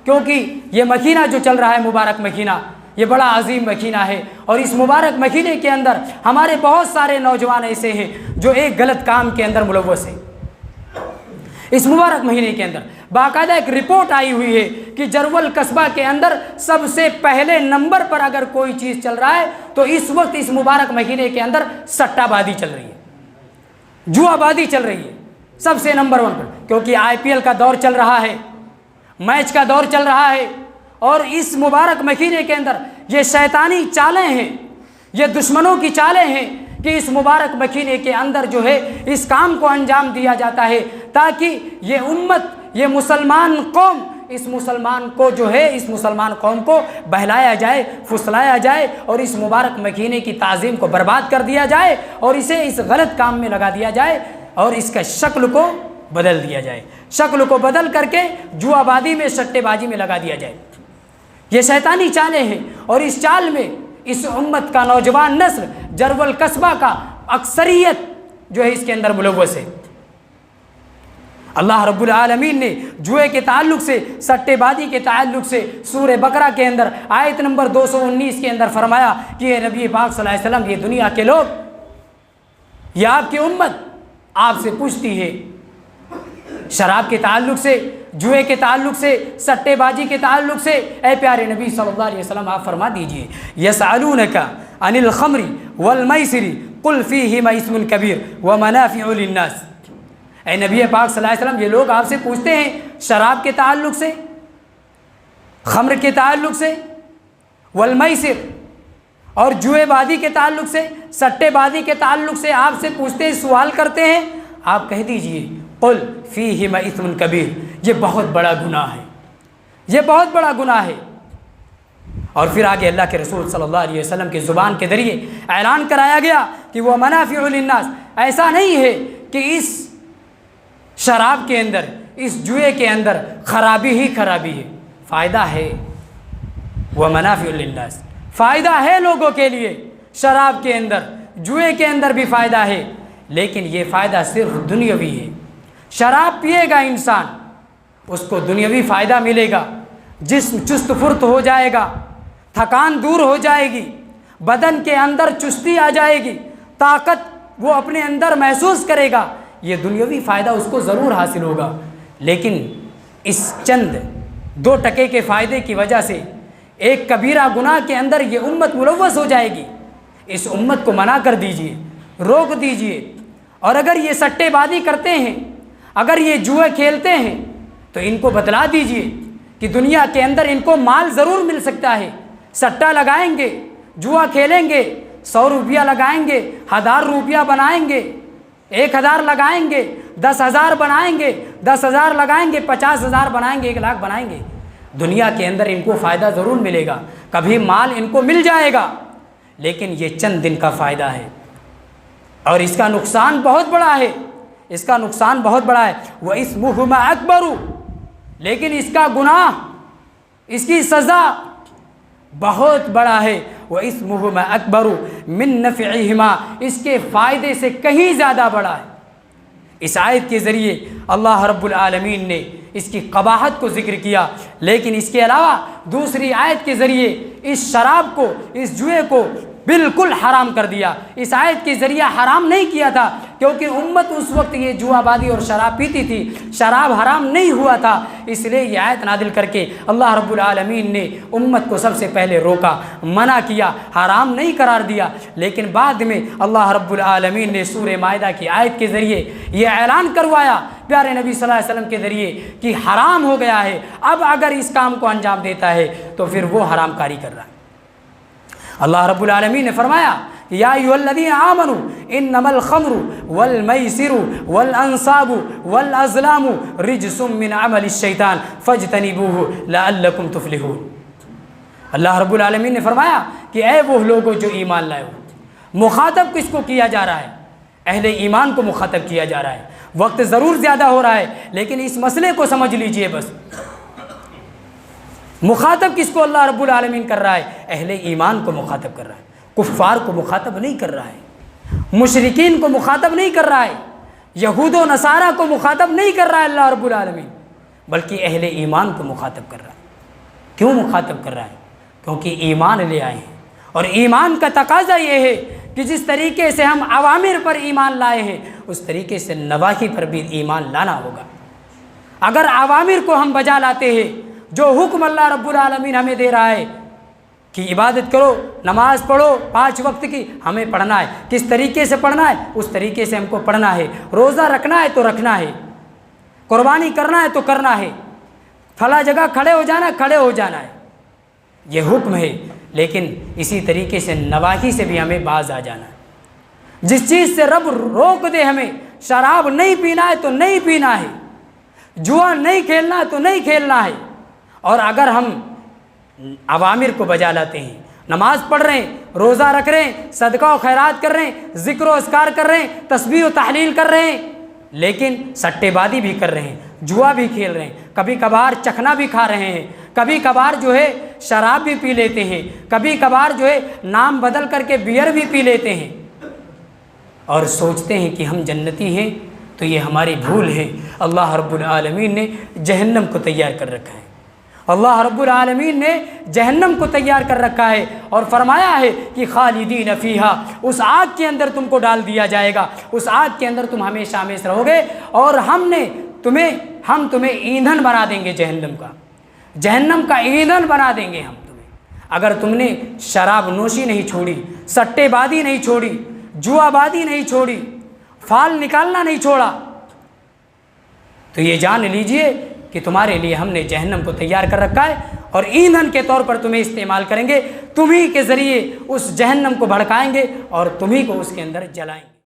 کیونکہ یہ مکینہ جو چل رہا ہے مبارک مکینہ، یہ بڑا عظیم مکینہ ہے، اور اس مبارک مکینے کے اندر ہمارے بہت سارے نوجوان ایسے ہیں جو ایک غلط کام کے اندر ملوث ہیں۔ اس مبارک مہینے کے اندر باقاعدہ ایک رپورٹ آئی ہوئی ہے کہ جرول قصبہ کے اندر سب سے پہلے نمبر پر اگر کوئی چیز چل رہا ہے تو اس وقت اس مبارک مہینے کے اندر سٹہ بازی چل رہی ہے، جوا بازی چل رہی ہے سب سے نمبر 1 پر، کیونکہ IPL کا دور چل رہا ہے، میچ کا دور چل رہا ہے، اور اس مبارک مہینے کے اندر یہ شیطانی چالیں ہیں، یہ دشمنوں کی چالیں ہیں کہ اس مبارک مہینے کے اندر جو ہے اس کام کو انجام دیا جاتا ہے تاکہ یہ امت، یہ مسلمان قوم، اس مسلمان قوم کو بہلایا جائے، پھسلایا جائے، اور اس مبارک مہینے کی تعظیم کو برباد کر دیا جائے، اور اسے اس غلط کام میں لگا دیا جائے، اور اس کا شکل کو بدل دیا جائے، شکل کو بدل کر کے جوا بازی میں، سٹے بازی میں لگا دیا جائے۔ یہ شیطانی چالیں ہیں، اور اس چال میں اس امت کا نوجوان نسل، جرول قصبہ کا اکثریت جو ہے اس کے اندر ملوث ہے۔ اللہ رب العالمین نے جوئے کے تعلق سے، سٹے بازی کے تعلق سے سورہ بقرہ کے اندر آیت نمبر 219 کے اندر فرمایا کہ اے نبی پاک صلی اللہ علیہ وسلم، یہ دنیا کے لوگ، یہ آپ کی امت آپ سے پوچھتی ہے شراب کے تعلق سے، جوئے کے تعلق سے، سٹے بازی کے تعلق سے۔ اے پیارے نبی صلی اللہ علیہ وسلم، آپ فرما دیجئے یسألونک عن الخمر والمیسر قل فیہما اسم کبیر ومنافع للناس۔ اے نبی پاک صلی اللہ علیہ وسلم، یہ لوگ آپ سے پوچھتے ہیں شراب کے تعلق سے، خمر کے تعلق سے، والمیسر اور جوئے بازی کے تعلق سے، سٹے بازی کے تعلق سے آپ سے پوچھتے ہیں، سوال کرتے ہیں۔ آپ کہہ دیجئے قل فیہما اسم کبیر، یہ بہت بڑا گناہ ہے، یہ بہت بڑا گناہ ہے۔ اور پھر آگے اللہ کے رسول صلی اللہ علیہ وسلم کی زبان کے ذریعے اعلان کرایا گیا کہ وہ منافع للناس، ایسا نہیں ہے کہ اس شراب کے اندر، اس جوئے کے اندر خرابی ہی خرابی ہے، فائدہ ہے، وہ منافع للناس، فائدہ ہے لوگوں کے لیے، شراب کے اندر، جوئے کے اندر بھی فائدہ ہے، لیکن یہ فائدہ صرف دنیاوی ہے۔ شراب پیے گا انسان، اس کو دنیاوی فائدہ ملے گا، جسم چست پھرت ہو جائے گا، تھکان دور ہو جائے گی، بدن کے اندر چستی آ جائے گی، طاقت وہ اپنے اندر محسوس کرے گا، یہ دنیاوی فائدہ اس کو ضرور حاصل ہوگا۔ لیکن اس چند 2 ٹکے کے فائدے کی وجہ سے ایک کبیرہ گناہ کے اندر یہ امت ملوث ہو جائے گی۔ اس امت کو منع کر دیجئے، روک دیجئے، اور اگر یہ سٹے بازی کرتے ہیں، اگر یہ جوئے کھیلتے ہیں تو ان کو بتلا دیجئے کہ دنیا کے اندر ان کو مال ضرور مل سکتا ہے، سٹہ لگائیں گے، جوا کھیلیں گے، 100 روپیہ لگائیں گے، 1000 روپیہ بنائیں گے، 1000 لگائیں گے، 10,000 بنائیں گے، 10,000 لگائیں گے، 50,000 بنائیں گے، 1 لاکھ بنائیں گے، دنیا کے اندر ان کو فائدہ ضرور ملے گا، کبھی مال ان کو مل جائے گا، لیکن یہ چند دن کا فائدہ ہے، اور اس کا نقصان بہت بڑا ہے، اس کا نقصان بہت بڑا ہے۔ وَإِثْمُهُمَا أَكْبَرُ، لیکن اس کا گناہ، اس کی سزا بہت بڑا ہے۔ وَإِثْمُهُمَا أَكْبَرُ مِن نَفْعِهِمَا، اس کے فائدے سے کہیں زیادہ بڑا ہے۔ اس آیت کے ذریعے اللہ رب العالمین نے اس کی قباحت کو ذکر کیا، لیکن اس کے علاوہ دوسری آیت کے ذریعے اس شراب کو، اس جوئے کو بالکل حرام کر دیا۔ اس آیت کے ذریعہ حرام نہیں کیا تھا، کیونکہ امت اس وقت یہ جوا بازی اور شراب پیتی تھی، شراب حرام نہیں ہوا تھا، اس لیے یہ آیت نازل کر کے اللہ رب العالمین نے امت کو سب سے پہلے روکا، منع کیا، حرام نہیں قرار دیا۔ لیکن بعد میں اللہ رب العالمین نے سورہ مائدہ کی آیت کے ذریعے یہ اعلان کروایا پیارے نبی صلی اللہ علیہ وسلم کے ذریعے کہ حرام ہو گیا ہے، اب اگر اس کام کو انجام دیتا ہے تو پھر وہ حرام کاری کر رہا ہے۔ اللہ رب العالمین نے فرمایا یا ایھا الذین آمنوا انما الخمر والمیسر والانصاب والازلام رجس من عمل الشیطان فاجتنبوہ لعلکم تفلحون۔ اللہ رب العالمین نے فرمایا کہ اے وہ لوگوں جو ایمان لائے ہو، مخاطب کس کو کیا جا رہا ہے؟ اہل ایمان کو مخاطب کیا جا رہا ہے۔ وقت ضرور زیادہ ہو رہا ہے، لیکن اس مسئلے کو سمجھ لیجئے بس۔ مخاطب کس کو اللہ رب العالمین کر رہا ہے؟ اہل ایمان کو مخاطب کر رہا ہے، کفار کو مخاطب نہیں کر رہا ہے، مشرکین کو مخاطب نہیں کر رہا ہے، یہود و نصارہ کو مخاطب نہیں کر رہا ہے اللہ رب العالمین، بلکہ اہل ایمان کو مخاطب کر رہا ہے۔ کیوں مخاطب کر رہا ہے؟ کیونکہ ایمان لے آئے ہیں، اور ایمان کا تقاضا یہ ہے کہ جس طریقے سے ہم اوامر پر ایمان لائے ہیں اس طریقے سے نواہی پر بھی ایمان لانا ہوگا۔ اگر اوامر کو ہم بجا لاتے ہیں، جو حکم اللہ رب العالمین ہمیں دے رہا ہے کہ عبادت کرو، نماز پڑھو 5 وقت کی، ہمیں پڑھنا ہے، کس طریقے سے پڑھنا ہے اس طریقے سے ہم کو پڑھنا ہے، روزہ رکھنا ہے تو رکھنا ہے، قربانی کرنا ہے تو کرنا ہے، فلاں جگہ کھڑے ہو جانا ہے، کھڑے ہو جانا ہے، یہ حکم ہے۔ لیکن اسی طریقے سے نواہی سے بھی ہمیں باز آ جانا ہے۔ جس چیز سے رب روک دے ہمیں، شراب نہیں پینا ہے تو نہیں پینا ہے، جوا نہیں کھیلنا ہے تو نہیں کھیلنا ہے، اور اگر ہم اوامر کو بجا لاتے ہیں، نماز پڑھ رہے ہیں، روزہ رکھ رہے ہیں، صدقہ و خیرات کر رہے ہیں، ذکر و اذکار کر رہے ہیں، تسبیح و تحلیل کر رہے ہیں، لیکن سٹے بازی بھی کر رہے ہیں، جوا بھی کھیل رہے ہیں، کبھی کبھار چکھنا بھی کھا رہے ہیں، کبھی کبھار جو ہے شراب بھی پی لیتے ہیں، کبھی کبھار جو ہے نام بدل کر کے بیئر بھی پی لیتے ہیں، اور سوچتے ہیں کہ ہم جنتی ہیں، تو یہ ہماری بھول ہے۔ اللہ رب العالمین نے جہنم کو تیار کر رکھا ہے، اللہ رب العالمین نے جہنم کو تیار کر رکھا ہے، اور فرمایا ہے کہ خالدین فیہا، اس آگ کے اندر تم کو ڈال دیا جائے گا، اس آگ کے اندر تم ہمیشہ ہمیشہ رہو گے، اور ہم تمہیں ایندھن بنا دیں گے، جہنم کا ایندھن بنا دیں گے ہم تمہیں۔ اگر تم نے شراب نوشی نہیں چھوڑی، سٹے بازی نہیں چھوڑی، جوا بازی نہیں چھوڑی، فال نکالنا نہیں چھوڑا، تو یہ جان لیجئے کہ تمہارے لیے ہم نے جہنم کو تیار کر رکھا ہے، اور ایندھن کے طور پر تمہیں استعمال کریں گے، تمہیں کے ذریعے اس جہنم کو بھڑکائیں گے اور تمہیں کو اس کے اندر جلائیں گے۔